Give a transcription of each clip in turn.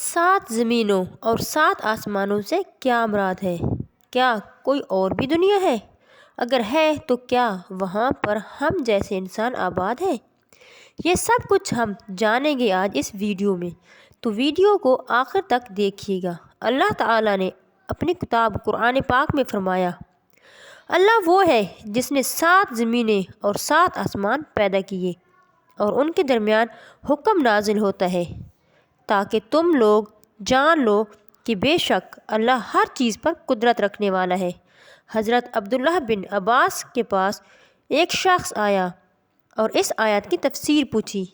7 زمینوں اور 7 آسمانوں سے کیا مراد ہے؟ کیا کوئی اور بھی دنیا ہے؟ اگر ہے تو کیا وہاں پر ہم جیسے انسان آباد ہیں؟ یہ سب کچھ ہم جانیں گے آج اس ویڈیو میں، تو ویڈیو کو آخر تک دیکھیے گا۔ اللہ تعالیٰ نے اپنی کتاب قرآن پاک میں فرمایا، اللہ وہ ہے جس نے 7 زمینیں اور 7 آسمان پیدا کیے اور ان کے درمیان حکم نازل ہوتا ہے تاکہ تم لوگ جان لو کہ بے شک اللہ ہر چیز پر قدرت رکھنے والا ہے۔ حضرت عبداللہ بن عباس کے پاس ایک شخص آیا اور اس آیت کی تفسیر پوچھی۔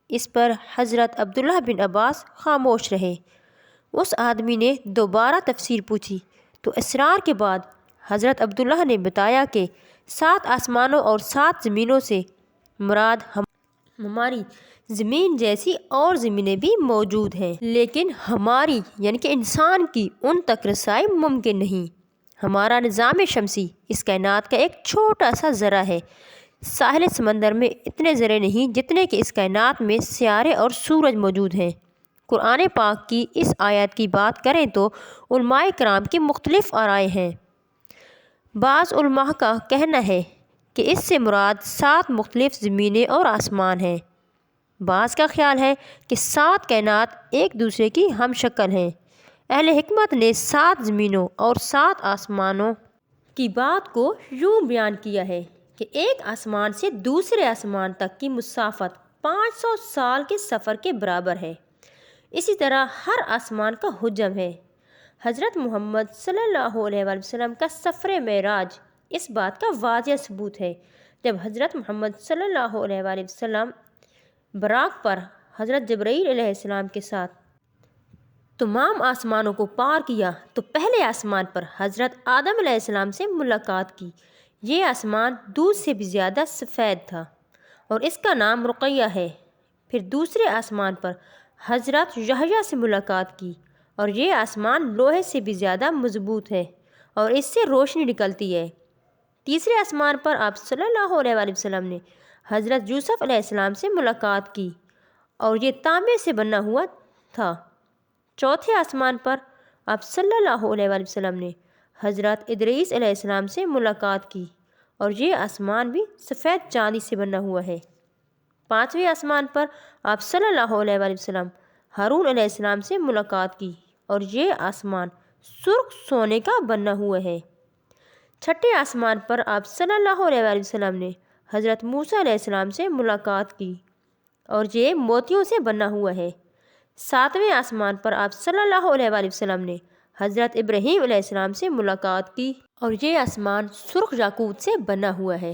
اس پر حضرت عبداللہ بن عباس خاموش رہے۔ اس آدمی نے دوبارہ تفسیر پوچھی تو اصرار کے بعد حضرت عبداللہ نے بتایا کہ 7 آسمانوں اور 7 زمینوں سے مراد ہماری زمین جیسی اور زمینیں بھی موجود ہیں، لیکن ہماری یعنی کہ انسان کی ان تک رسائی ممکن نہیں۔ ہمارا نظام شمسی اس کائنات کا ایک چھوٹا سا ذرہ ہے۔ ساحل سمندر میں اتنے ذرے نہیں جتنے کہ اس کائنات میں سیارے اور سورج موجود ہیں۔ قرآن پاک کی اس آیت کی بات کریں تو علماء کرام کی مختلف آرائیں ہیں۔ بعض علماء کا کہنا ہے کہ اس سے مراد 7 مختلف زمینیں اور آسمان ہیں۔ بعض کا خیال ہے کہ 7 کائنات ایک دوسرے کی ہم شکل ہیں۔ اہل حکمت نے 7 زمینوں اور 7 آسمانوں کی بات کو یوں بیان کیا ہے کہ ایک آسمان سے دوسرے آسمان تک کی مسافت 500 سال کے سفر کے برابر ہے۔ اسی طرح ہر آسمان کا حجم ہے۔ حضرت محمد صلی اللہ علیہ وآلہ وسلم کا سفر معراج اس بات کا واضح ثبوت ہے۔ جب حضرت محمد صلی اللہ علیہ وآلہ وسلم براق پر حضرت جبرائیل علیہ السلام کے ساتھ تمام آسمانوں کو پار کیا تو پہلے آسمان پر حضرت آدم علیہ السلام سے ملاقات کی۔ یہ آسمان دودھ سے بھی زیادہ سفید تھا اور اس کا نام رقیہ ہے۔ پھر دوسرے آسمان پر حضرت یحییٰ سے ملاقات کی اور یہ آسمان لوہے سے بھی زیادہ مضبوط ہے اور اس سے روشنی نکلتی ہے۔ تیسرے آسمان پر آپ صلی اللہ علیہ وآلہ وسلم نے حضرت یوسف علیہ السلام سے ملاقات کی اور یہ تانبے سے بنا ہوا تھا۔ چوتھے آسمان پر آپ صلی اللہ علیہ وآلہ وسلم نے حضرت ادریس علیہ السلام سے ملاقات کی اور یہ آسمان بھی سفید چاندی سے بنا ہوا ہے۔ پانچویں آسمان پر آپ صلی اللہ علیہ وآلہ وسلم ہارون علیہ السلام سے ملاقات کی اور یہ آسمان سرخ سونے کا بنا ہوا ہے۔ چھٹے آسمان پر آپ صلی اللہ علیہ وآلہ وسلم نے حضرت موسیٰ علیہ السلام سے ملاقات کی اور یہ موتیوں سے بنا ہوا ہے۔ ساتویں آسمان پر آپ صلی اللہ علیہ وآلہ وسلم نے حضرت ابراہیم علیہ السلام سے ملاقات کی اور یہ آسمان سرخ یاقوت سے بنا ہوا ہے۔